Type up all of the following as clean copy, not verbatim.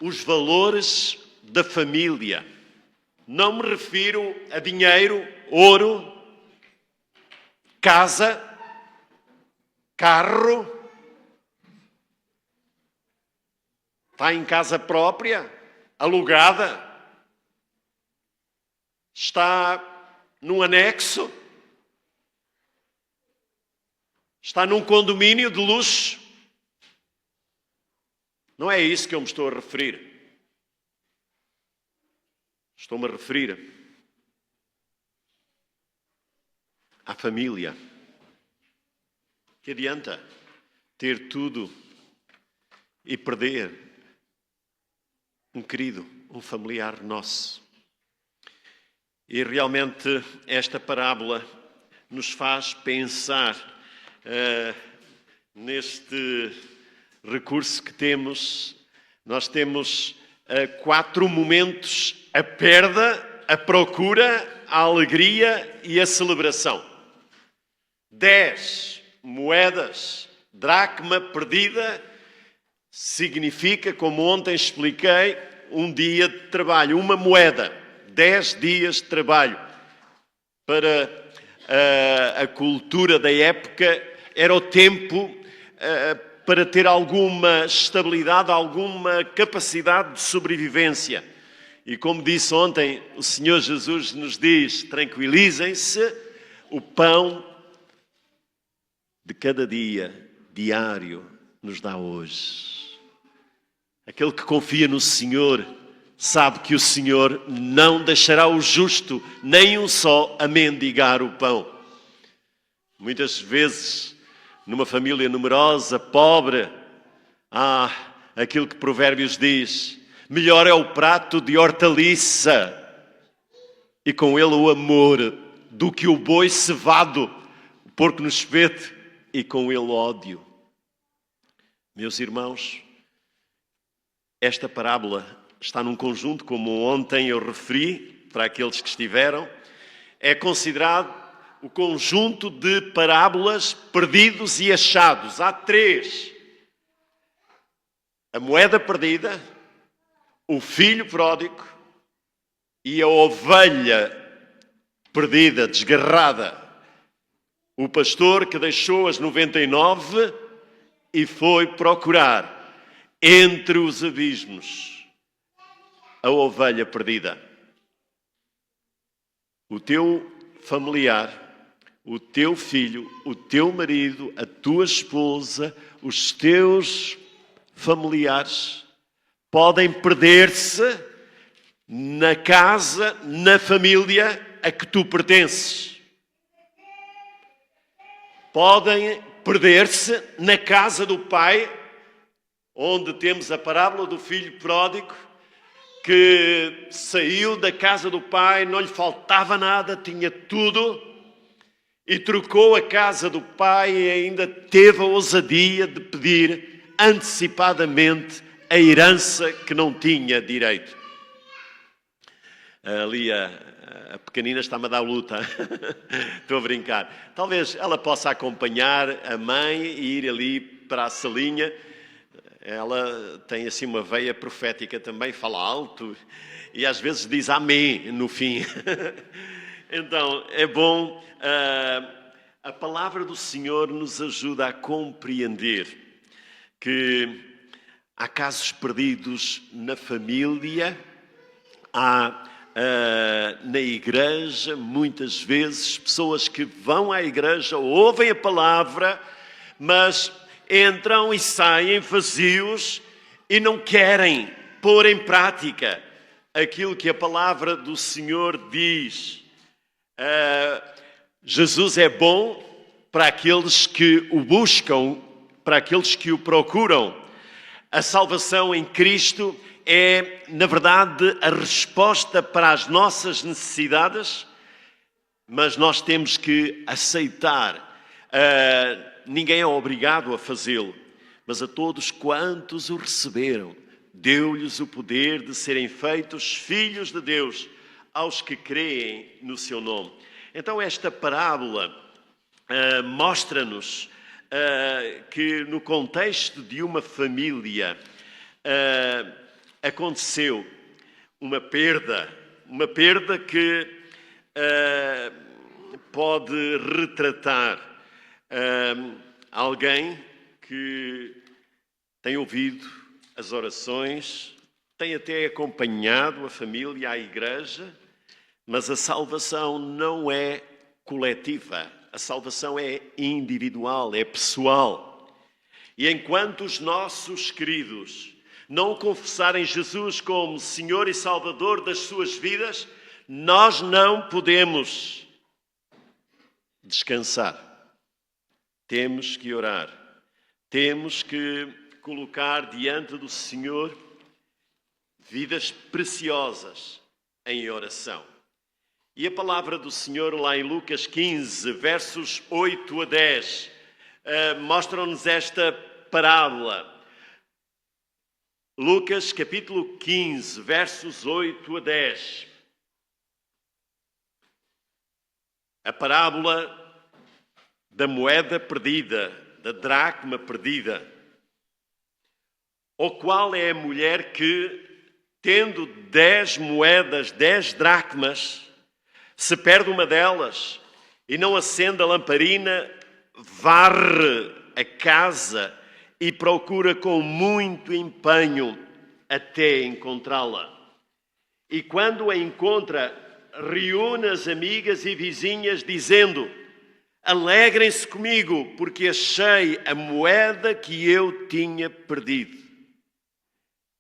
os valores da família. Não me refiro a dinheiro, ouro, casa, carro. Está em casa própria, alugada. Está num anexo. Está num condomínio de luxo. Não é isso que eu me estou a referir. Estou-me a referir à família. Que adianta ter tudo e perder um querido, um familiar nosso? E realmente esta parábola nos faz pensar neste recurso que temos. Nós temos 4 momentos: a perda, a procura, a alegria e a celebração. 10 moedas, dracma perdida, significa, como ontem expliquei, um dia de trabalho, uma moeda, 10 dias de trabalho. Para a cultura da época era o tempo para ter alguma estabilidade, alguma capacidade de sobrevivência. E como disse ontem, o Senhor Jesus nos diz: tranquilizem-se, o pão de cada dia, diário, nos dá hoje. Aquele que confia no Senhor sabe que o Senhor não deixará o justo, nem um só, a mendigar o pão. Muitas vezes, numa família numerosa, pobre, aquilo que Provérbios diz: melhor é o prato de hortaliça e com ele o amor, do que o boi cevado, o porco no espeto, e com ele ódio. Meus irmãos, esta parábola está num conjunto, como ontem eu referi, para aqueles que estiveram, é considerado o conjunto de parábolas perdidos e achados. Há 3. A moeda perdida, o filho pródigo e a ovelha perdida, desgarrada. O pastor que deixou as 99 e foi procurar entre os abismos a ovelha perdida. O teu familiar, o teu filho, o teu marido, a tua esposa, os teus familiares podem perder-se na casa, na família a que tu pertences. Podem perder-se na casa do pai, onde temos a parábola do filho pródigo, que saiu da casa do pai, não lhe faltava nada, tinha tudo, e trocou a casa do pai e ainda teve a ousadia de pedir antecipadamente a herança que não tinha direito. Ali a pequenina está-me a dar luta. Estou a brincar. Talvez ela possa acompanhar a mãe e ir ali para a salinha. Ela tem assim uma veia profética também, fala alto e às vezes diz amém no fim. Então, é bom. A palavra do Senhor nos ajuda a compreender que há casos perdidos na família, há na igreja, muitas vezes, pessoas que vão à igreja, ouvem a palavra, mas entram e saem vazios e não querem pôr em prática aquilo que a palavra do Senhor diz. Jesus é bom para aqueles que o buscam, para aqueles que o procuram. A salvação em Cristo é, na verdade, a resposta para as nossas necessidades, mas nós temos que aceitar. Ninguém é obrigado a fazê-lo, mas a todos quantos o receberam, deu-lhes o poder de serem feitos filhos de Deus, aos que creem no seu nome. Então esta parábola mostra-nos que no contexto de uma família, aconteceu uma perda que pode retratar alguém que tem ouvido as orações, tem até acompanhado a família à igreja, mas a salvação não é coletiva, a salvação é individual, é pessoal. E enquanto os nossos queridos não confessarem Jesus como Senhor e Salvador das suas vidas, nós não podemos descansar. Temos que orar, temos que colocar diante do Senhor vidas preciosas em oração. E a palavra do Senhor lá em Lucas 15, versos 8 a 10, mostra-nos esta parábola. Lucas capítulo 15, versos 8 a 10. A parábola da moeda perdida, da dracma perdida. Ou qual é a mulher que, tendo 10 moedas, 10 dracmas, se perde uma delas e não acende a lamparina, varre a casa e procura com muito empenho até encontrá-la. E quando a encontra, reúne as amigas e vizinhas dizendo: alegrem-se comigo, porque achei a moeda que eu tinha perdido.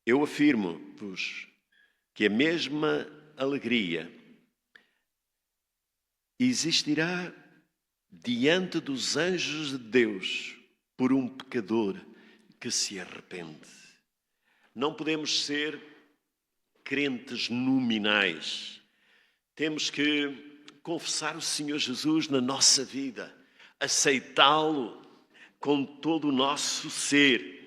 Eu afirmo-vos que a mesma alegria existirá diante dos anjos de Deus por um pecador que se arrepende. Não podemos ser crentes nominais. Temos que confessar o Senhor Jesus na nossa vida, aceitá-lo com todo o nosso ser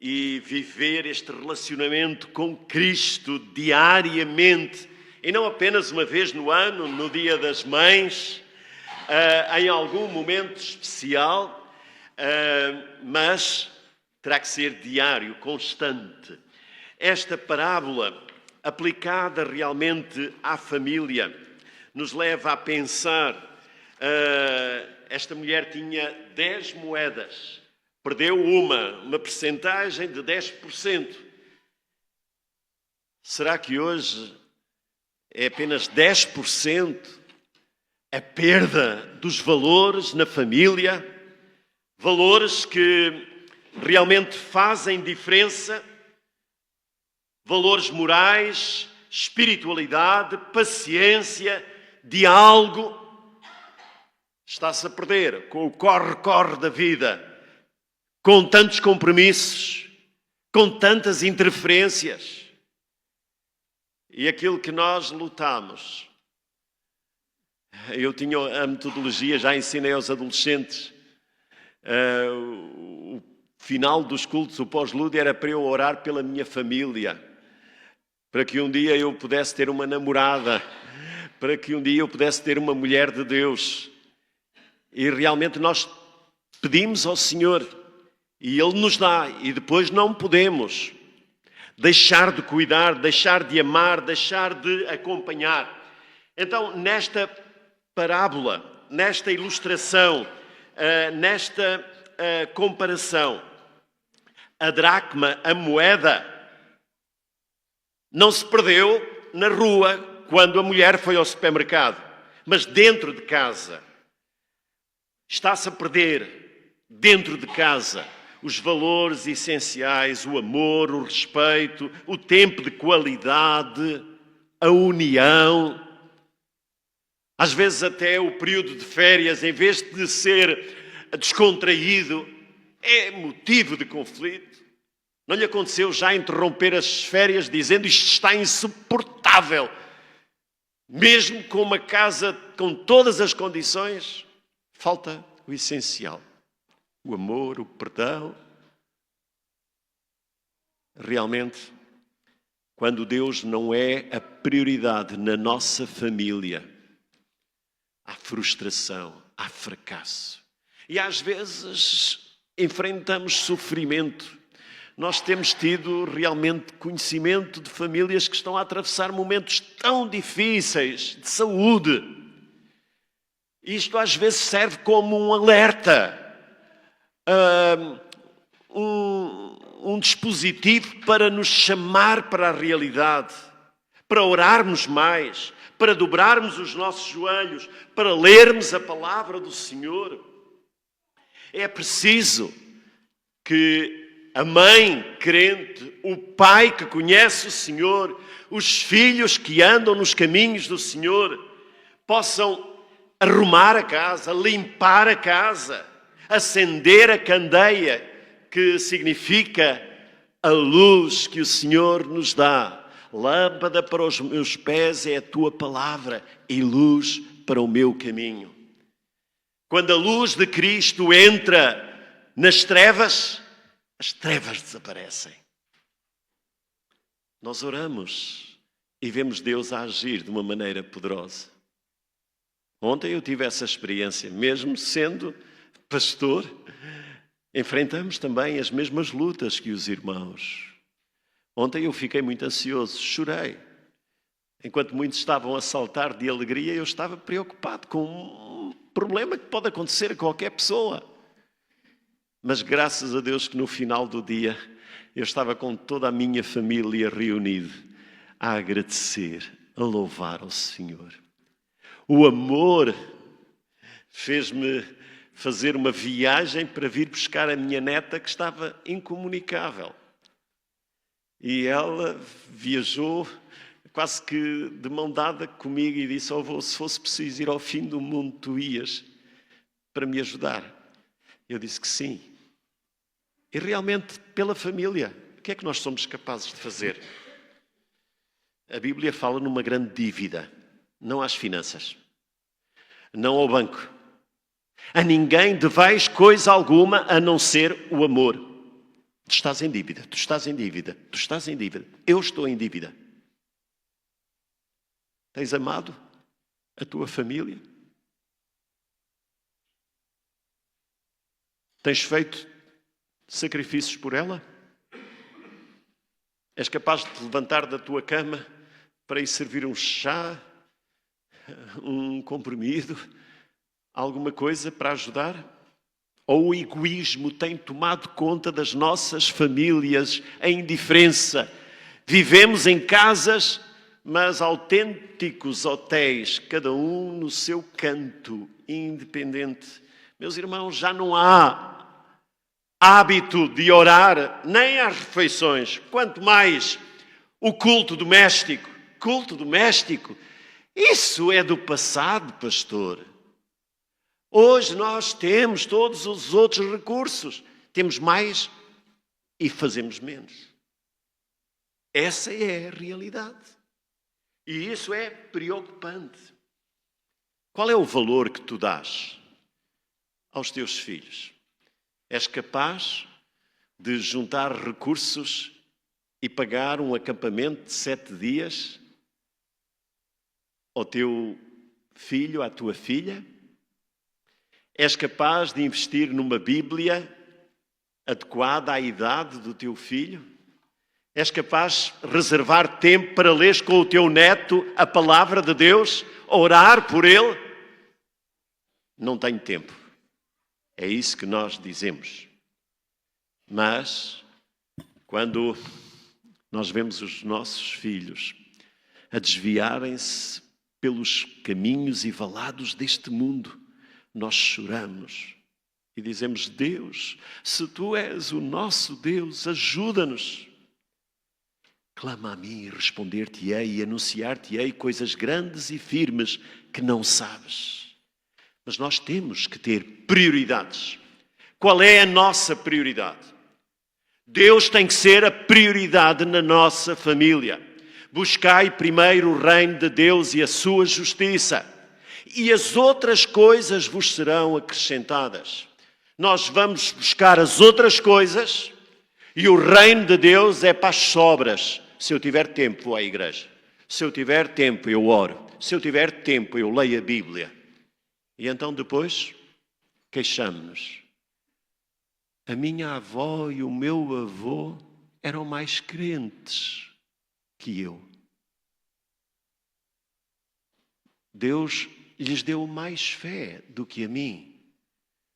e viver este relacionamento com Cristo diariamente, e não apenas uma vez no ano, no Dia das Mães, em algum momento especial, mas terá que ser diário, constante. Esta parábola, aplicada realmente à família, nos leva a pensar, esta mulher tinha 10 moedas, perdeu uma percentagem de 10%. Será que hoje é apenas 10% a perda dos valores na família? Valores que realmente fazem diferença, valores morais, espiritualidade, paciência, diálogo, está-se a perder com o corre-corre da vida, com tantos compromissos, com tantas interferências. E aquilo que nós lutamos, eu tinha a metodologia, já ensinei aos adolescentes, o final dos cultos, o pós-lúdio, era para eu orar pela minha família, para que um dia eu pudesse ter uma namorada, para que um dia eu pudesse ter uma mulher de Deus. E realmente nós pedimos ao Senhor e Ele nos dá, e depois não podemos deixar de cuidar, deixar de amar, deixar de acompanhar. Então, nesta parábola, nesta ilustração, nesta comparação, a dracma, a moeda, não se perdeu na rua quando a mulher foi ao supermercado, mas dentro de casa. Está-se a perder dentro de casa os valores essenciais, o amor, o respeito, o tempo de qualidade, a união. Às vezes até o período de férias, em vez de ser descontraído, é motivo de conflito. Não lhe aconteceu já interromper as férias dizendo: isto está insuportável, mesmo com uma casa com todas as condições? Falta o essencial, o amor, o perdão. Realmente, quando Deus não é a prioridade na nossa família, há frustração, há fracasso. E às vezes enfrentamos sofrimento. nós temos tido realmente conhecimento de famílias que estão a atravessar momentos tão difíceis de saúde. Isto às vezes serve como um alerta, um dispositivo para nos chamar para a realidade, para orarmos mais, para dobrarmos os nossos joelhos, para lermos a palavra do Senhor. É preciso que a mãe crente, o pai que conhece o Senhor, os filhos que andam nos caminhos do Senhor, possam arrumar a casa, limpar a casa, acender a candeia, que significa a luz que o Senhor nos dá. Lâmpada para os meus pés é a tua palavra e luz para o meu caminho. Quando a luz de Cristo entra nas trevas, as trevas desaparecem. Nós oramos e vemos Deus a agir de uma maneira poderosa. Ontem eu tive essa experiência, mesmo sendo pastor, enfrentamos também as mesmas lutas que os irmãos. Ontem eu fiquei muito ansioso, chorei. Enquanto muitos estavam a saltar de alegria, eu estava preocupado com um problema que pode acontecer a qualquer pessoa. Mas graças a Deus que no final do dia eu estava com toda a minha família reunida a agradecer, a louvar ao Senhor. O amor fez-me fazer uma viagem para vir buscar a minha neta que estava incomunicável. E ela viajou quase que de mão dada comigo e disse: avô, se fosse preciso ir ao fim do mundo, tu ias para me ajudar. Eu disse que sim. E realmente, pela família, o que é que nós somos capazes de fazer? A Bíblia fala numa grande dívida, não às finanças, não ao banco. A ninguém deveis coisa alguma a não ser o amor. Tu estás em dívida, tu estás em dívida, tu estás em dívida. Eu estou em dívida. Tens amado a tua família? Tens feito sacrifícios por ela? És capaz de te levantar da tua cama para ir servir um chá, um comprimido, alguma coisa para ajudar? Ou o egoísmo tem tomado conta das nossas famílias, a indiferença? Vivemos em casas, mas autênticos hotéis, cada um no seu canto, independente. Meus irmãos, já não há hábito de orar, nem às refeições, quanto mais o culto doméstico. Culto doméstico, isso é do passado, pastor. Hoje nós temos todos os outros recursos. Temos mais e fazemos menos. Essa é a realidade. E isso é preocupante. Qual é o valor que tu dás aos teus filhos? És capaz de juntar recursos e pagar um acampamento de 7 dias ao teu filho, à tua filha? És capaz de investir numa Bíblia adequada à idade do teu filho? És capaz de reservar tempo para ler com o teu neto a palavra de Deus? Orar por ele? Não tenho tempo. É isso que nós dizemos. Mas, quando nós vemos os nossos filhos a desviarem-se pelos caminhos e valados deste mundo, nós choramos e dizemos: Deus, se Tu és o nosso Deus, ajuda-nos. Clama a mim e responder-te-ei e anunciar-te-ei coisas grandes e firmes que não sabes. Mas nós temos que ter prioridades. Qual é a nossa prioridade? Deus tem que ser a prioridade na nossa família. Buscai primeiro o reino de Deus e a sua justiça, e as outras coisas vos serão acrescentadas. Nós vamos buscar as outras coisas e o reino de Deus é para as sobras. Se eu tiver tempo, vou à igreja. Se eu tiver tempo, eu oro. Se eu tiver tempo, eu leio a Bíblia. E então depois, queixamos-nos. A minha avó e o meu avô eram mais crentes que eu. Deus lhes deu mais fé do que a mim.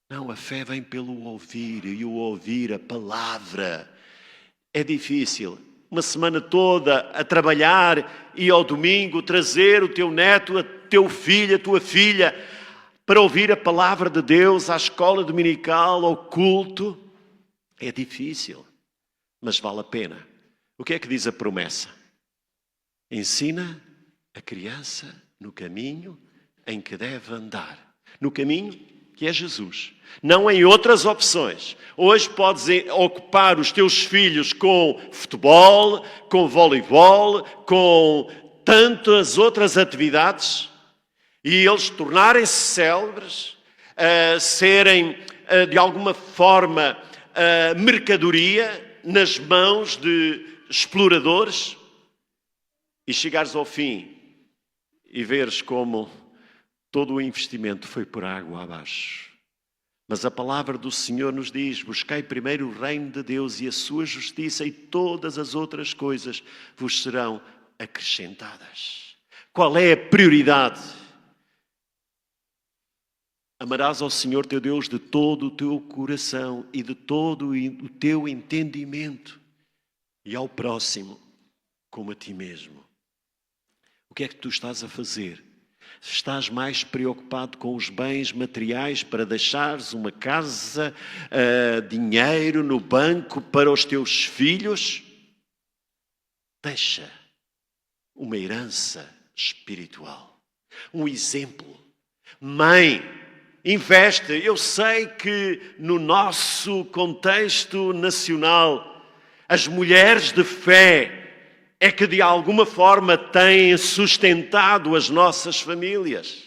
Não, a fé vem pelo ouvir, e o ouvir a palavra. É difícil. Uma semana toda a trabalhar e ao domingo trazer o teu neto, o teu filho, a tua filha, para ouvir a palavra de Deus à escola dominical, ao culto. É difícil, mas vale a pena. O que é que diz a promessa? Ensina a criança no caminho em que deve andar. No caminho que é Jesus. Não em outras opções. Hoje podes ocupar os teus filhos com futebol, com voleibol, com tantas outras atividades e eles tornarem-se célebres, serem de alguma forma mercadoria nas mãos de exploradores e chegares ao fim e veres como todo o investimento foi por água abaixo. Mas a palavra do Senhor nos diz: buscai primeiro o reino de Deus e a sua justiça, e todas as outras coisas vos serão acrescentadas. Qual é a prioridade? Amarás ao Senhor teu Deus de todo o teu coração e de todo o teu entendimento, e ao próximo como a ti mesmo. O que é que tu estás a fazer? Estás mais preocupado com os bens materiais para deixares uma casa, dinheiro no banco para os teus filhos? Deixa uma herança espiritual, um exemplo. Mãe, investe. Eu sei que no nosso contexto nacional, as mulheres de fé é que de alguma forma têm sustentado as nossas famílias.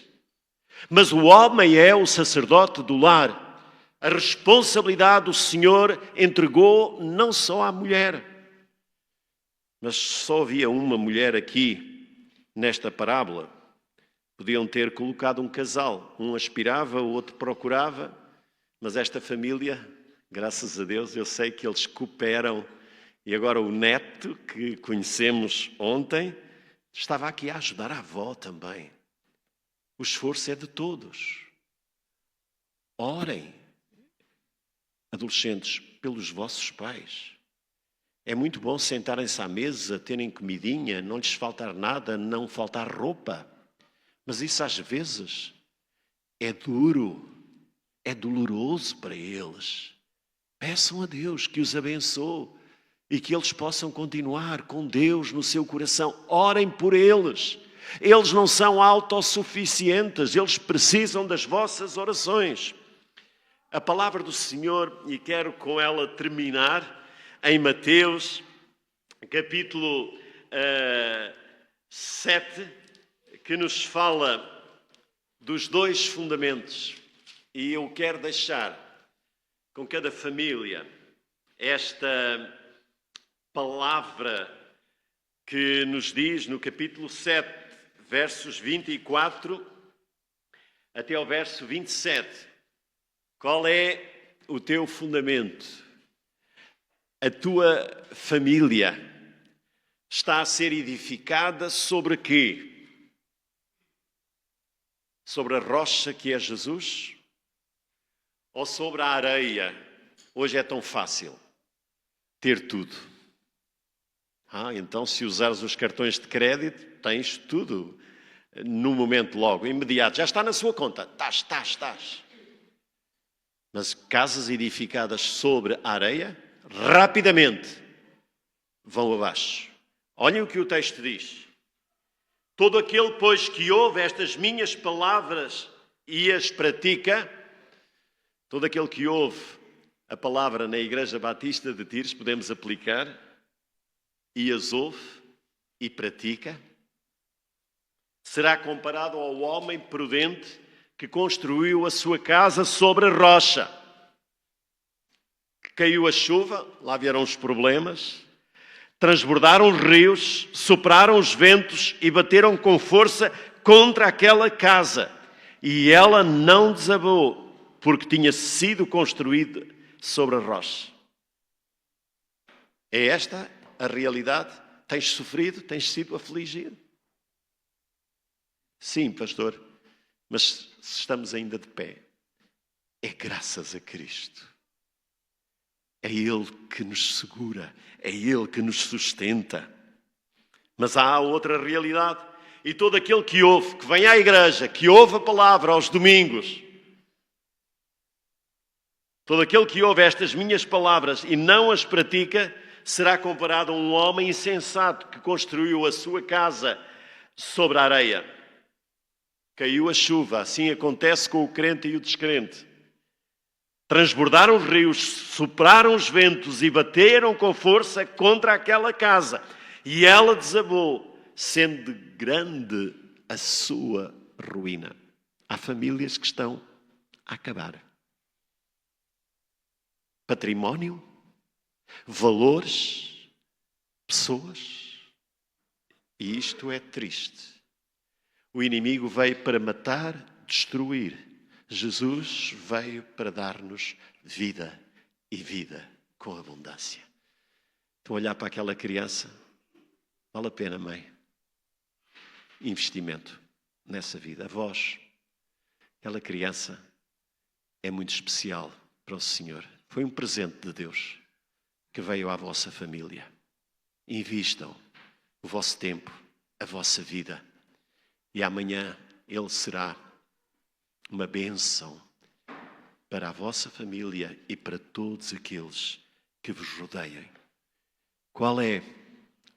Mas o homem é o sacerdote do lar. A responsabilidade o Senhor entregou não só à mulher. Mas só havia uma mulher aqui, nesta parábola. Podiam ter colocado um casal. Um aspirava, o outro procurava. Mas esta família, graças a Deus, eu sei que eles cooperam. E agora o neto, que conhecemos ontem, estava aqui a ajudar a avó também. O esforço é de todos. Orem, adolescentes, pelos vossos pais. É muito bom sentarem-se à mesa, terem comidinha, não lhes faltar nada, não faltar roupa. Mas isso às vezes é duro, é doloroso para eles. Peçam a Deus que os abençoe e que eles possam continuar com Deus no seu coração. Orem por eles. Eles não são autossuficientes, eles precisam das vossas orações. A palavra do Senhor, e quero com ela terminar, em Mateus, capítulo 7, que nos fala dos dois fundamentos. E eu quero deixar com cada família esta palavra que nos diz no capítulo 7, versos 24 até ao verso 27. Qual é o teu fundamento? A tua família está a ser edificada sobre quê? Sobre a rocha que é Jesus? Ou sobre a areia? Hoje é tão fácil ter tudo. Então se usares os cartões de crédito, tens tudo no momento logo, imediato. Já está na sua conta. Estás. Mas casas edificadas sobre a areia, rapidamente vão abaixo. Olhem o que o texto diz. Todo aquele, pois, que ouve estas minhas palavras e as pratica, todo aquele que ouve a palavra na Igreja Batista de Tires, podemos aplicar, e as ouve e pratica, será comparado ao homem prudente que construiu a sua casa sobre a rocha. Caiu a chuva, lá vieram os problemas, transbordaram os rios, sopraram os ventos e bateram com força contra aquela casa. E ela não desabou, porque tinha sido construída sobre a rocha. É esta a realidade? Tens sofrido? Tens sido afligido? Sim, pastor, mas se estamos ainda de pé, é graças a Cristo. É Ele que nos segura, é Ele que nos sustenta. Mas há outra realidade. E todo aquele que ouve, que vem à igreja, que ouve a palavra aos domingos, todo aquele que ouve estas minhas palavras e não as pratica, será comparado a um homem insensato que construiu a sua casa sobre a areia. Caiu a chuva, assim acontece com o crente e o descrente. Transbordaram os rios, sopraram os ventos e bateram com força contra aquela casa. E ela desabou, sendo grande a sua ruína. Há famílias que estão a acabar. Património, valores, pessoas. E isto é triste. O inimigo veio para matar, destruir. Jesus veio para dar-nos vida e vida com abundância. Estão a olhar para aquela criança? Vale a pena, mãe. Investimento nessa vida. A vós, aquela criança é muito especial para o Senhor. Foi um presente de Deus que veio à vossa família. Invistam o vosso tempo, a vossa vida. E amanhã Ele será uma bênção para a vossa família e para todos aqueles que vos rodeiem. Qual é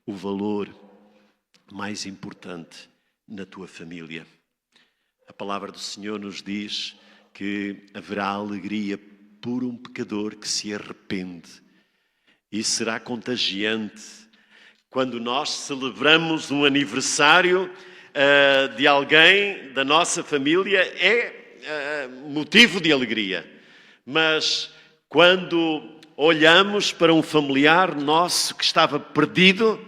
o valor mais importante na tua família? A palavra do Senhor nos diz que haverá alegria por um pecador que se arrepende. E será contagiante. Quando nós celebramos um aniversário de alguém da nossa família, é motivo de alegria. Mas quando olhamos para um familiar nosso que estava perdido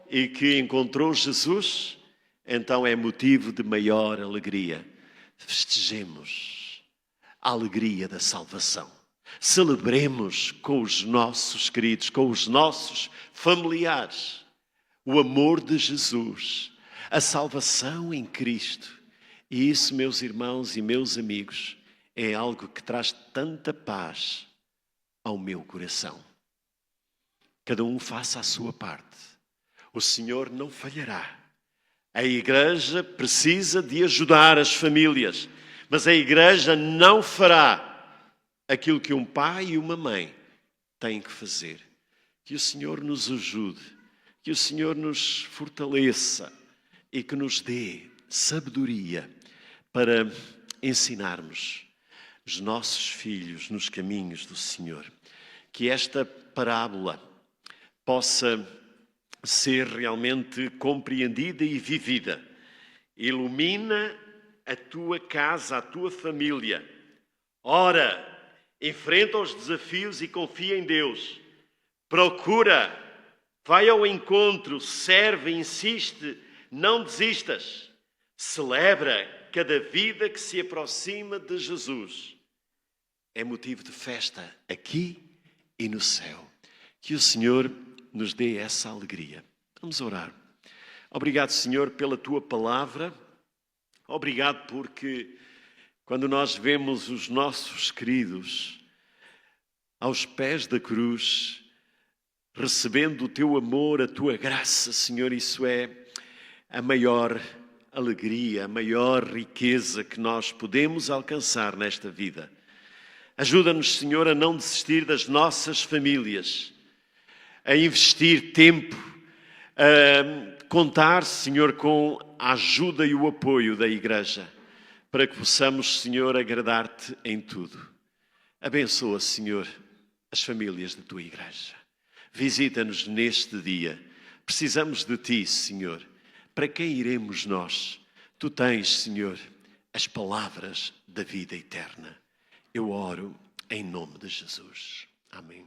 e que encontrou Jesus, então é motivo de maior alegria. Festejemos a alegria da salvação. Celebremos com os nossos queridos, com os nossos familiares, o amor de Jesus, a salvação em Cristo. E isso, meus irmãos e meus amigos, é algo que traz tanta paz ao meu coração. Cada um faça a sua parte. O Senhor não falhará. A igreja precisa de ajudar as famílias, mas a igreja não fará aquilo que um pai e uma mãe têm que fazer. Que o Senhor nos ajude, que o Senhor nos fortaleça e que nos dê sabedoria para ensinarmos os nossos filhos nos caminhos do Senhor. Que esta parábola possa ser realmente compreendida e vivida. Ilumina a tua casa, a tua família. Ora, enfrenta os desafios e confia em Deus. Procura, vai ao encontro, serve, insiste, não desistas. Celebra cada vida que se aproxima de Jesus. É motivo de festa aqui e no céu. Que o Senhor nos dê essa alegria. Vamos orar. Obrigado, Senhor, pela Tua palavra. Obrigado porque quando nós vemos os nossos queridos aos pés da cruz, recebendo o Teu amor, a Tua graça, Senhor, isso é a maior alegria, a maior riqueza que nós podemos alcançar nesta vida. Ajuda-nos, Senhor, a não desistir das nossas famílias, a investir tempo, a contar, Senhor, com a ajuda e o apoio da Igreja, para que possamos, Senhor, agradar-te em tudo. Abençoa, Senhor, as famílias da Tua Igreja. Visita-nos neste dia. Precisamos de Ti, Senhor. Para quem iremos nós? Tu tens, Senhor, as palavras da vida eterna. Eu oro em nome de Jesus. Amém.